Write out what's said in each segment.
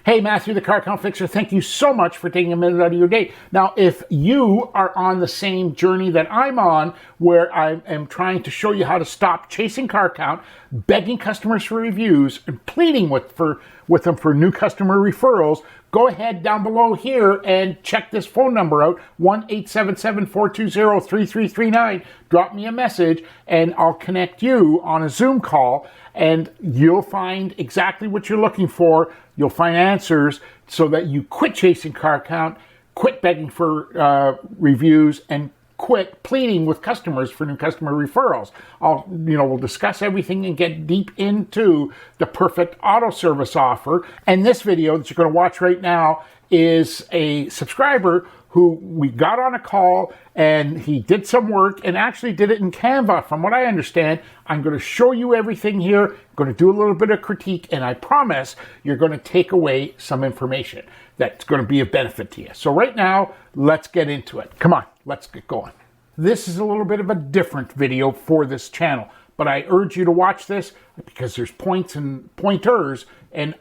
Hey, Matthew, the Car Account Fixer, thank you so much for taking a minute out of your day. Now, if you are on the same journey that I'm on, where I am trying to show you how to stop chasing car count, begging customers for reviews, and pleading with them for new customer referrals, go ahead down below here and check this phone number out, 1-877-420-3339. Drop me a message and I'll connect you on a Zoom call, and you'll find exactly what you're looking for. You'll find answers so that you quit chasing car count, quit begging for reviews, and quit pleading with customers for new customer referrals. We'll discuss everything and get deep into the perfect auto service offer. And this video that you're going to watch right now is a subscriber who we got on a call, and he did some work and actually did it in Canva. From what I understand, I'm going to show you everything here. I'm going to do a little bit of critique, and I promise you're going to take away some information that's going to be of benefit to you. So right now, let's get into it. Come on, let's get going. This is a little bit of a different video for this channel, but I urge you to watch this because there's points and pointers and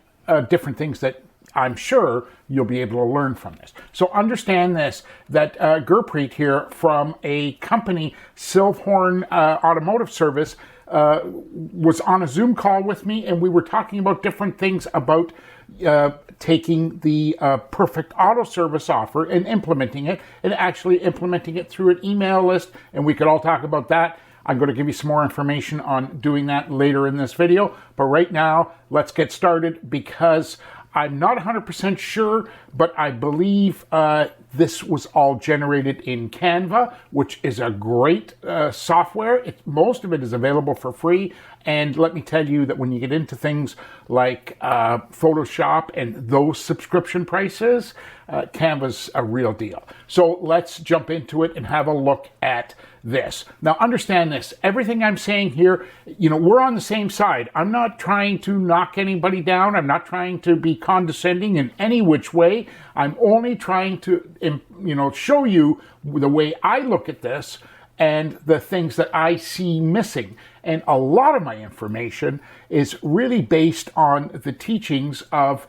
different things that I'm sure you'll be able to learn from this. So understand this, that Gurpreet here from a company, Silverhorn Automotive Service, was on a Zoom call with me, and we were talking about different things about taking the perfect auto service offer and implementing it, and actually implementing it through an email list, and we could all talk about that. I'm going to give you some more information on doing that later in this video, but right now, let's get started because I'm not 100% sure, but I believe this was all generated in Canva, which is a great software. Most of it is available for free. And let me tell you that when you get into things like Photoshop and those subscription prices, Canva's a real deal. So let's jump into it and have a look at this. Now understand this, everything I'm saying here, we're on the same side. I'm not trying to knock anybody down. I'm not trying to be condescending in any which way. I'm only trying to, show you the way I look at this and the things that I see missing. And a lot of my information is really based on the teachings of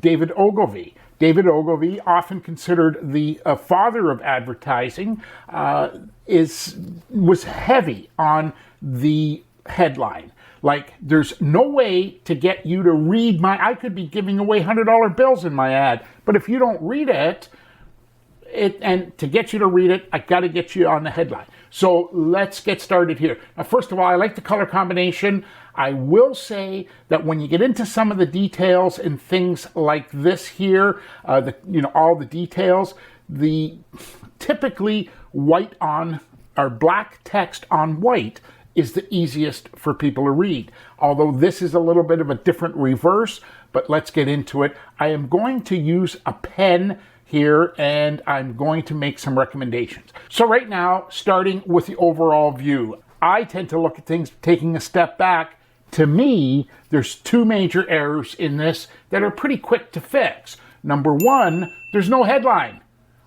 David Ogilvy. David Ogilvy, often considered the father of advertising, was heavy on the headline. Like, there's no way to get you to read I could be giving away $100 bills in my ad, but if you don't read it, and to get you to read it, I got to get you on the headline. So let's get started here. Now, first of all, I like the color combination. I will say that when you get into some of the details and things like this here, all the details, the typically white on or black text on white is the easiest for people to read. Although this is a little bit of a different reverse, but let's get into it. I am going to use a pen here, and I'm going to make some recommendations. So right now, starting with the overall view, I tend to look at things taking a step back. To me, there's two major errors in this that are pretty quick to fix. Number one, there's no headline.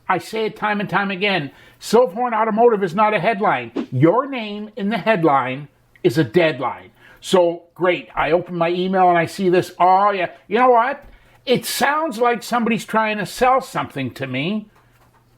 I say it time and time again, Silverhorn Automotive is not a headline. Your name in the headline is a deadline. So great, I open my email and I see this, oh yeah, you know what? It sounds like somebody's trying to sell something to me,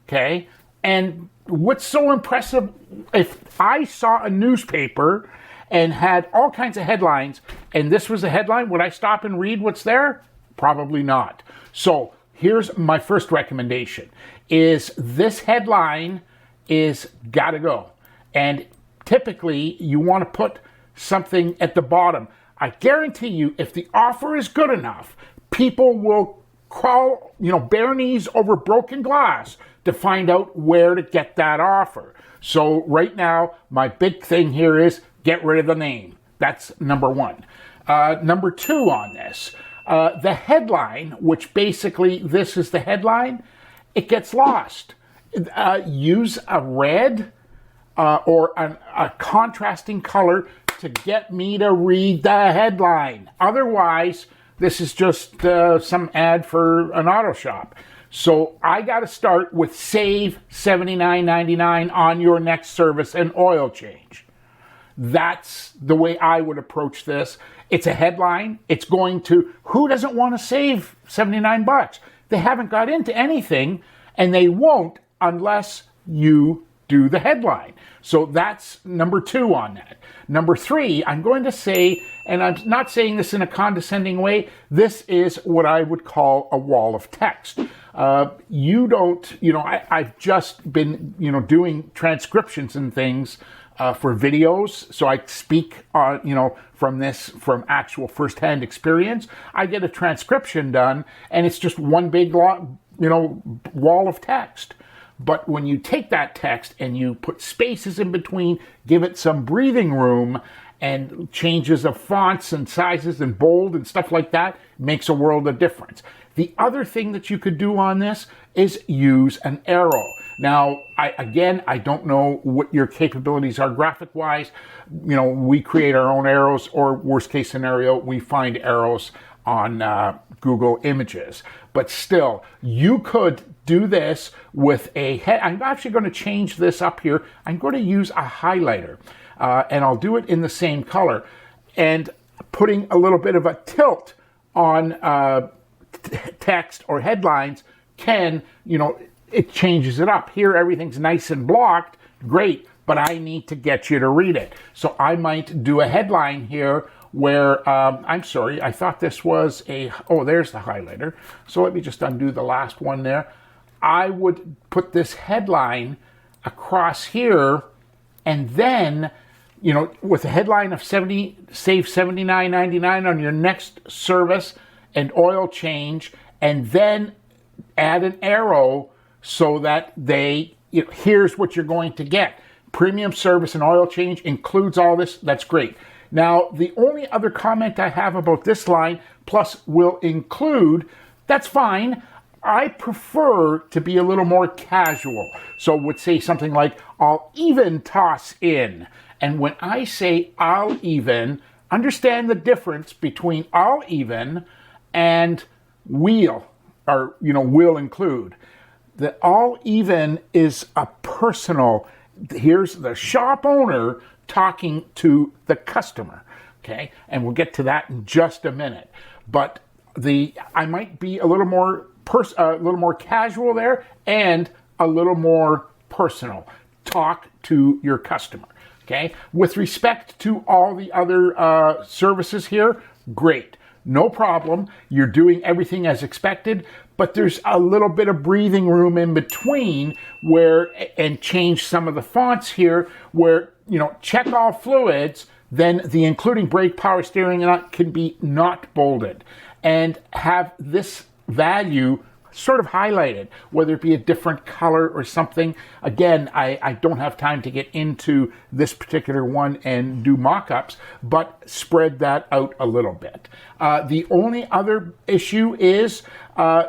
okay? And what's so impressive, if I saw a newspaper and had all kinds of headlines, and this was a headline, would I stop and read what's there? Probably not. So here's my first recommendation, is this headline is gotta go. And typically, you want to put something at the bottom. I guarantee you, if the offer is good enough, people will crawl, bare knees over broken glass to find out where to get that offer. So right now, my big thing here is get rid of the name. That's number one. Number two on this, the headline, which basically this is the headline, it gets lost. Use a red or a contrasting color to get me to read the headline. Otherwise, this is just some ad for an auto shop. So I got to start with save $79.99 on your next service and oil change. That's the way I would approach this. It's a headline. It's going to, who doesn't want to save 79 bucks? They haven't got into anything, and they won't unless you do the headline. So that's number 2 on that. Number 3, I'm going to say, and I'm not saying this in a condescending way, this is what I would call a wall of text. I've just been, doing transcriptions and things for videos. So I speak, from actual firsthand experience. I get a transcription done, and it's just one big, wall of text. But when you take that text and you put spaces in between, give it some breathing room, and changes of fonts and sizes and bold and stuff like that, makes a world of difference. The other thing that you could do on this is use an arrow. Now, I don't know what your capabilities are graphic-wise. We create our own arrows, or worst case scenario, we find arrows on Google Images. But still, you could do this with a head. I'm actually going to change this up here. I'm going to use a highlighter, and I'll do it in the same color, and putting a little bit of a tilt on text or headlines it changes it up. Here, everything's nice and blocked. Great, but I need to get you to read it. So I might do a headline here where, I'm sorry, I thought this was there's the highlighter. So let me just undo the last one there. I would put this headline across here, and then, with a headline of save $79.99 on your next service and oil change, and then add an arrow so that here's what you're going to get. Premium service and oil change includes all this. That's great. Now, the only other comment I have about this line, plus will include, that's fine. I prefer to be a little more casual. So would say something like, I'll even toss in. And when I say I'll even, understand the difference between I'll even and will include. The all even is a personal, here's the shop owner talking to the customer, okay? And we'll get to that in just a minute. But I might be a little more casual there, and a little more personal. Talk to your customer, okay? With respect to all the and services here, great. No problem. You're doing everything as expected, but there's a little bit of breathing room in between and change some of the fonts here where, check all fluids, then the including brake, power steering can be not bolded, and have this value sort of highlighted, whether it be a different color or something. Again, I don't have time to get into this particular one and do mock-ups, but spread that out a little bit. The only other issue is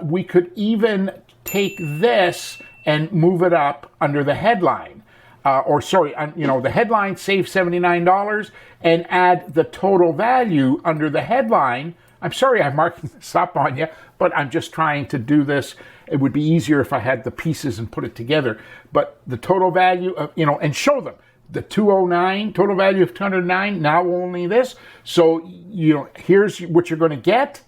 we could even take this and move it up under the headline. The headline, save $79, and add the total value under the headline. I'm sorry I'm marking this up on you, but I'm just trying to do this. It would be easier if I had the pieces and put it together. But the total value of, and show them the 209, total value of 209, now only this. So, here's what you're going to get,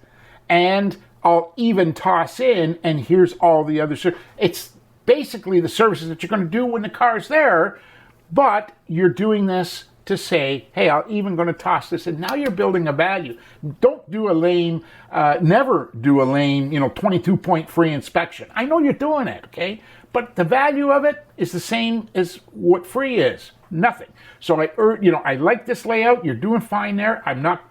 and I'll even toss in, and here's all the other. It's basically the services that you're going to do when the car's there, but you're doing this to say, hey, I'm even going to toss this in. Now you're building a value. Don't do a lame, never do a lame, 22-point free inspection. I know you're doing it, okay? But the value of it is the same as what free is. Nothing. So I like this layout. You're doing fine there. I'm not,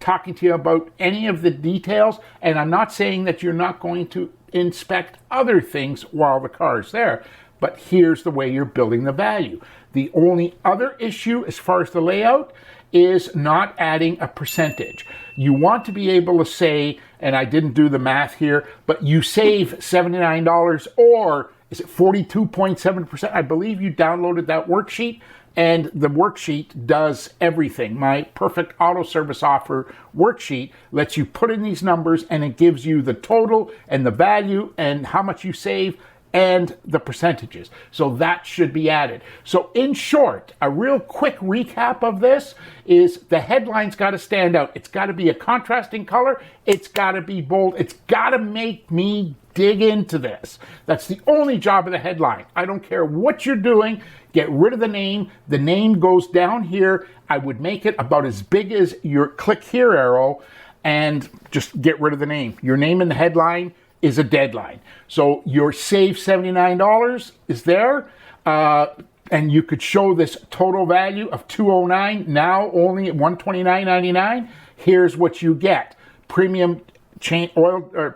talking to you about any of the details, and I'm not saying that you're not going to inspect other things while the car's there. But here's the way you're building the value. The only other issue as far as the layout is not adding a percentage. You want to be able to say, and I didn't do the math here, but you save $79, or is it 42.7%? I believe you downloaded that worksheet, and the worksheet does everything. My Perfect Auto Service Offer worksheet lets you put in these numbers, and it gives you the total and the value and how much you save and the percentages. So that should be added. So in short, a real quick recap of this is the headline's got to stand out. It's got to be a contrasting color. It's got to be bold. It's got to make me dig into this. That's the only job of the headline. I don't care what you're doing. Get rid of the name. The name goes down here. I would make it about as big as your click here arrow and just get rid of the name. Your name in the headline is a deadline. So your save $79 is there. And you could show this total value of $209, now only at $129.99. Here's what you get. Premium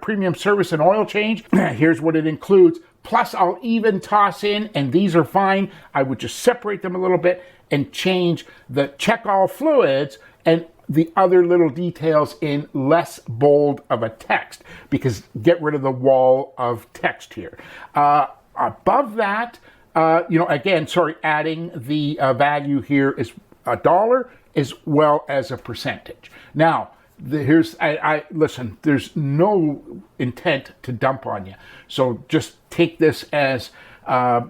premium service and oil change. Here's what it includes. Plus, I'll even toss in, and these are fine, I would just separate them a little bit and change the check all fluids and the other little details in less bold of a text, because get rid of the wall of text here. Above that, adding the value here is $1 as well as a percentage. Now, listen, there's no intent to dump on you. So just take this as, a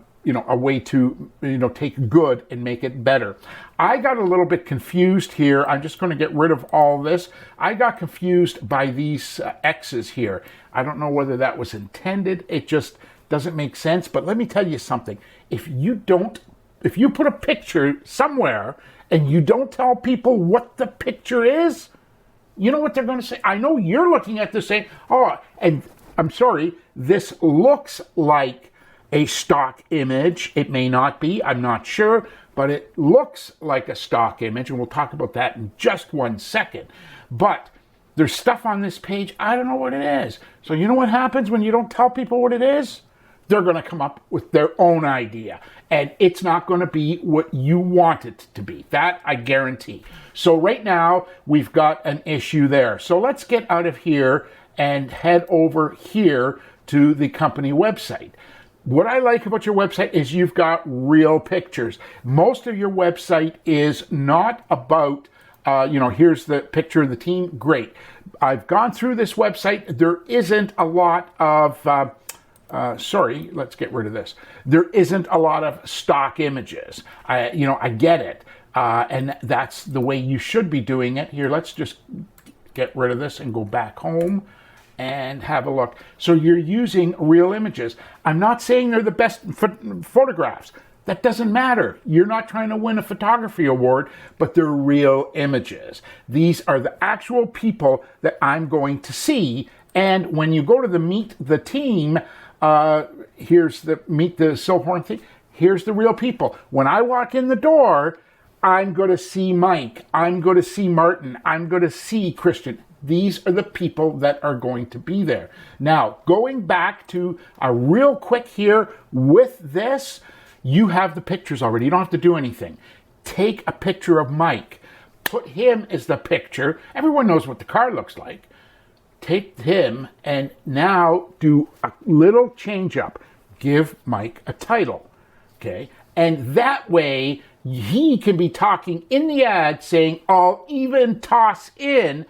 way to, take good and make it better. I got a little bit confused here. I'm just going to get rid of all this. I got confused by these X's here. I don't know whether that was intended. It just doesn't make sense. But let me tell you something. If you put a picture somewhere and you don't tell people what the picture is, you know what they're going to say? I know you're looking at this saying, oh, and I'm sorry, this looks like a stock image. It may not be, I'm not sure, but it looks like a stock image, and we'll talk about that in just 1 second. But there's stuff on this page, I don't know what it is. So you know what happens when you don't tell people what it is? They're going to come up with their own idea, and it's not going to be what you want it to be. That I guarantee. So right now, we've got an issue there. So let's get out of here and head over here to the company website. What I like about your website is you've got real pictures. Most of your website is not about, here's the picture of the team. Great. I've gone through this website. There isn't a lot of... let's get rid of this. There isn't a lot of stock images. I get it. And that's the way you should be doing it. Here, let's just get rid of this and go back home and have a look. So you're using real images. I'm not saying they're the best photographs. That doesn't matter. You're not trying to win a photography award, but they're real images. These are the actual people that I'm going to see. And when you go to the meet the team, here's the meet the Silverhorn thing. Here's the real people. When I walk in the door, I'm going to see Mike. I'm going to see Martin. I'm going to see Christian. These are the people that are going to be there. Now, going back to a real quick here with this, you have the pictures already. You don't have to do anything. Take a picture of Mike. Put him as the picture. Everyone knows what the car looks like. Take him and now do a little change up. Give Mike a title, okay? And that way he can be talking in the ad saying, I'll even toss in.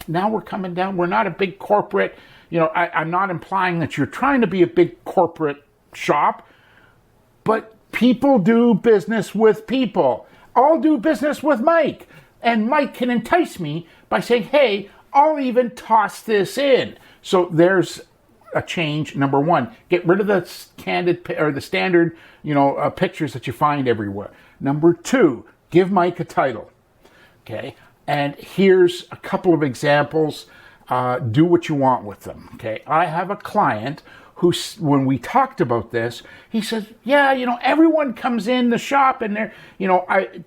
Now we're coming down. We're not a big corporate, I'm not implying that you're trying to be a big corporate shop, but people do business with people. I'll do business with Mike. And Mike can entice me by saying, hey, I'll even toss this in. So there's a change. Number one, get rid of the candid or the standard, pictures that you find everywhere. Number two, give Mike a title. Okay. And here's a couple of examples. Do what you want with them. Okay. I have a client who, when we talked about this, he says, yeah, everyone comes in the shop and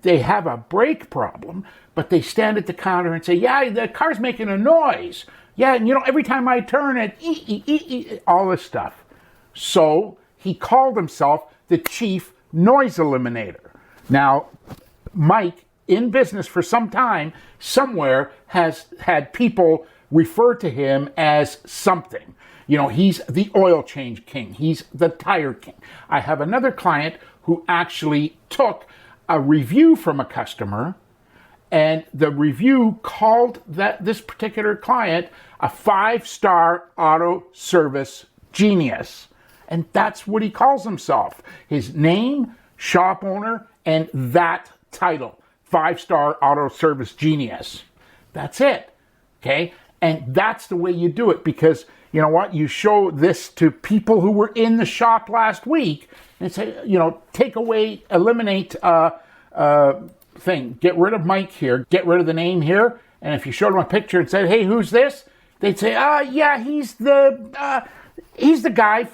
they have a brake problem, but they stand at the counter and say, yeah, the car's making a noise. Yeah, and every time I turn it, all this stuff. So he called himself the Chief Noise Eliminator. Now, Mike, in business for some time, somewhere has had people refer to him as something. He's the oil change king. He's the tire king. I have another client who actually took a review from a customer, and the review called this particular client a 5-star auto service genius. And that's what he calls himself. His name, shop owner, and that title, 5-star auto service genius. That's it, okay? And that's the way you do it, because you know what? You show this to people who were in the shop last week and say, you know, take away, eliminate thing. Get rid of Mike here. Get rid of the name here. And if you showed them a picture and said, hey, who's this? They'd say, yeah, he's the guy.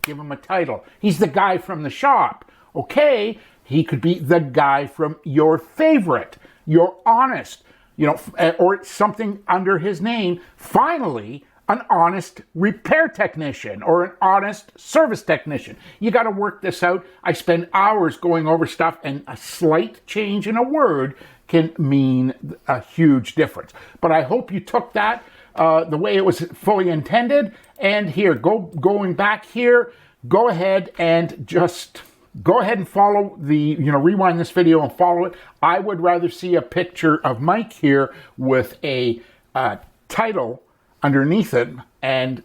Give him a title. He's the guy from the shop. Okay, he could be the guy from your favorite. You're honest, you know, or something under his name. Finally, an honest repair technician or an honest service technician. You got to work this out. I spend hours going over stuff, and a slight change in a word can mean a huge difference. But I hope you took that the way it was fully intended. And here, going back here, go ahead and just go ahead and follow rewind this video and follow it. I would rather see a picture of Mike here with a title underneath it, and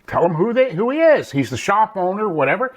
tell him who he is. He's the shop owner, whatever,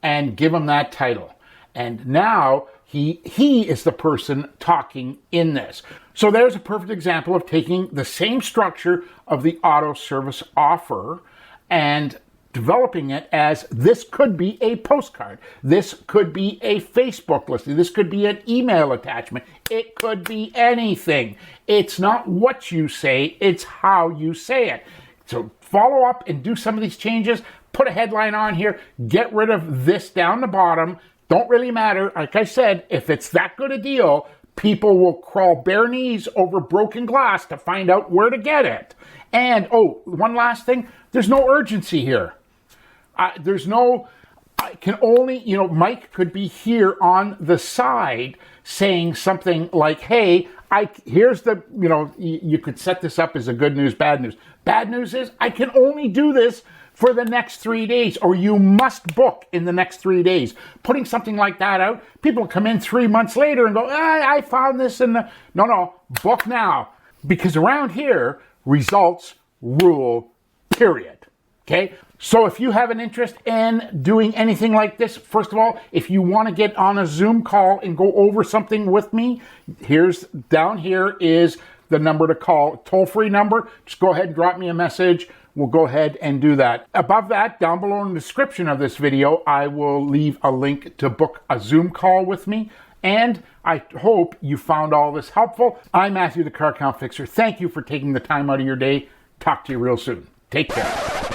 and give him that title. And now he is the person talking in this. So there's a perfect example of taking the same structure of the auto service offer and developing it as this could be a postcard. This could be a Facebook listing. This could be an email attachment. It could be anything. It's not what you say, it's how you say it. So follow up and do some of these changes. Put a headline on here. Get rid of this down the bottom. Don't really matter. Like I said, if it's that good a deal, people will crawl bare knees over broken glass to find out where to get it. And, one last thing. There's no urgency here. Mike could be here on the side saying something like, hey, here's the, you could set this up as a good news, bad news. Bad news is I can only do this for the next 3 days, or you must book in the next 3 days. Putting something like that out, people come in 3 months later and go, I found this in the... No, book now. Because around here, results rule, period. Okay? So if you have an interest in doing anything like this, first of all, if you want to get on a Zoom call and go over something with me, down here is the number to call, toll-free number. Just go ahead and drop me a message. We'll go ahead and do that. Above that, down below in the description of this video, I will leave a link to book a Zoom call with me. And I hope you found all this helpful. I'm Matthew, the Car Account Fixer. Thank you for taking the time out of your day. Talk to you real soon. Take care.